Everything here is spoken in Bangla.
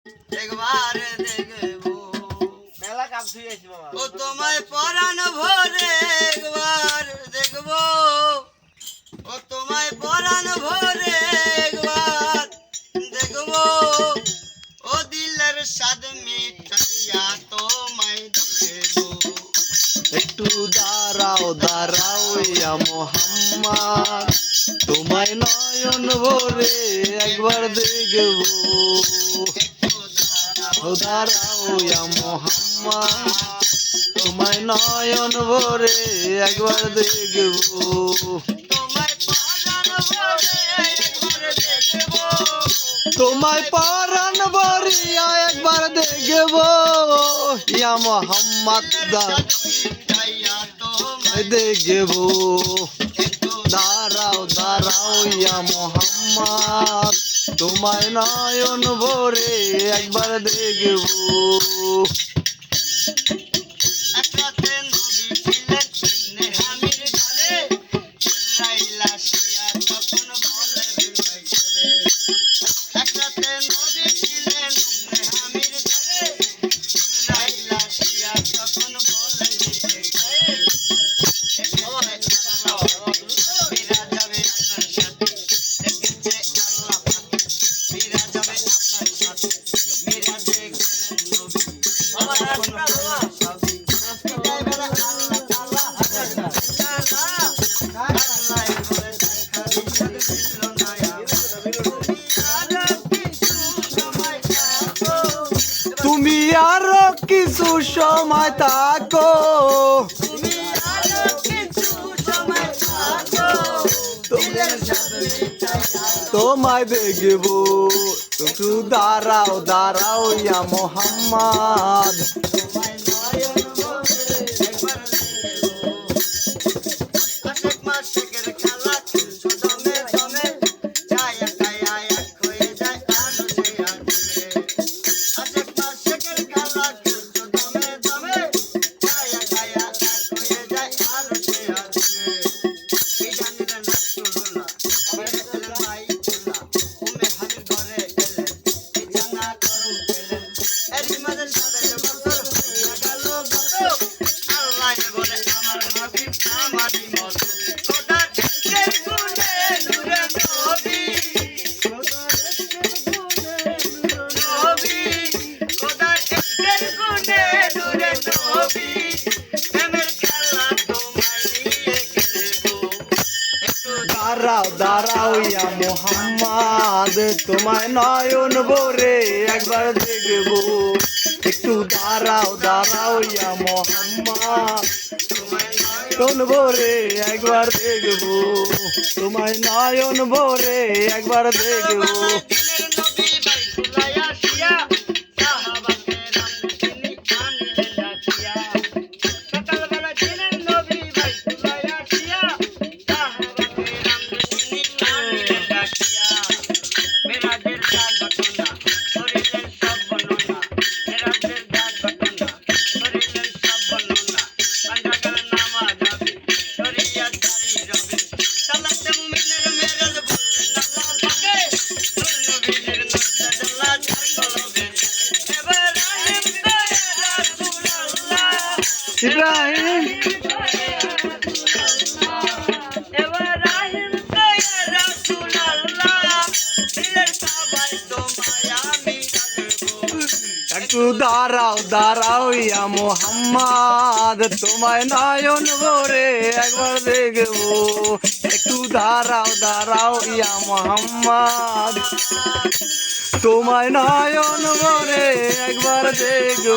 একবার দেখবো মেলা কাম শুয়ে আছি বাবা। ও তোমায় পরাণ ভরে একবার দেখবো ও তোমায় পরাণ ভরে একবার দেখবো ও দিলের স্বাদ মিটাইয়া তোমায় দেবো। একটু দাঁড়াও দাঁড়াও ইয়া মোহাম্মদ, তোমায় নয়ন ভরে একবার দেখবো। ও দাঁড়াও ইয়া মোহাম্মদ, তোমায় নয়ন ভরে একবার দেখবো। তোমায় পরাণ ভরে একবার দেখবো তোমায় পরাণ ভরিয়া একবার দেখবো ইয়া মোহাম্মদ, মিটাইয়া তোমায় দেখবো। একটু দাঁড়াও দাঁড়াও ইয়া মোহাম্মদ, তোমায় নয়ন ভরে একবার দেখবো। একরাতে নবী ছিলেন নেহামির ঘরে ইসরাইল আসিয়া তখন বলে বিনয় করে। একরাতে নবী ছিলেন নেহামির ঘরে ইসরাইল আসিয়া তখন বলে বিনয় করে। বিরা যাবে আপনার সাথে দেখেছে আল্লাহ পাক, বিরা যাবে আপনার সাথে মিরাজে গেলেন নবী তুমি আরো কিছু সময় থাকো, তোমায় দেখবো। একটু দাঁড়াও দাঁড়াও ইয়া মোহাম্মদ, দাঁড়াও দাঁড়াও ইয়া মোহাম্মদ, তোমায় নয়ন ভরে একবার দেখবো। একটু দাঁড়াও দাঁড়াও ইয়া মোহাম্মদ, নয়ন ভরে একবার দেখবো। তোমায় নয়ন ভরে একবার দেখবো। ইব্রাহিম একটু দাঁড়াও দাঁড়াও ইয়া মোহাম্মদ, তোমায় নয়ন ভরে একবার দেখবো। একটু দাঁড়াও দাঁড়াও ইয়া মোহাম্মদ, তোমায় নয়ন ভরে একবার দেখবো।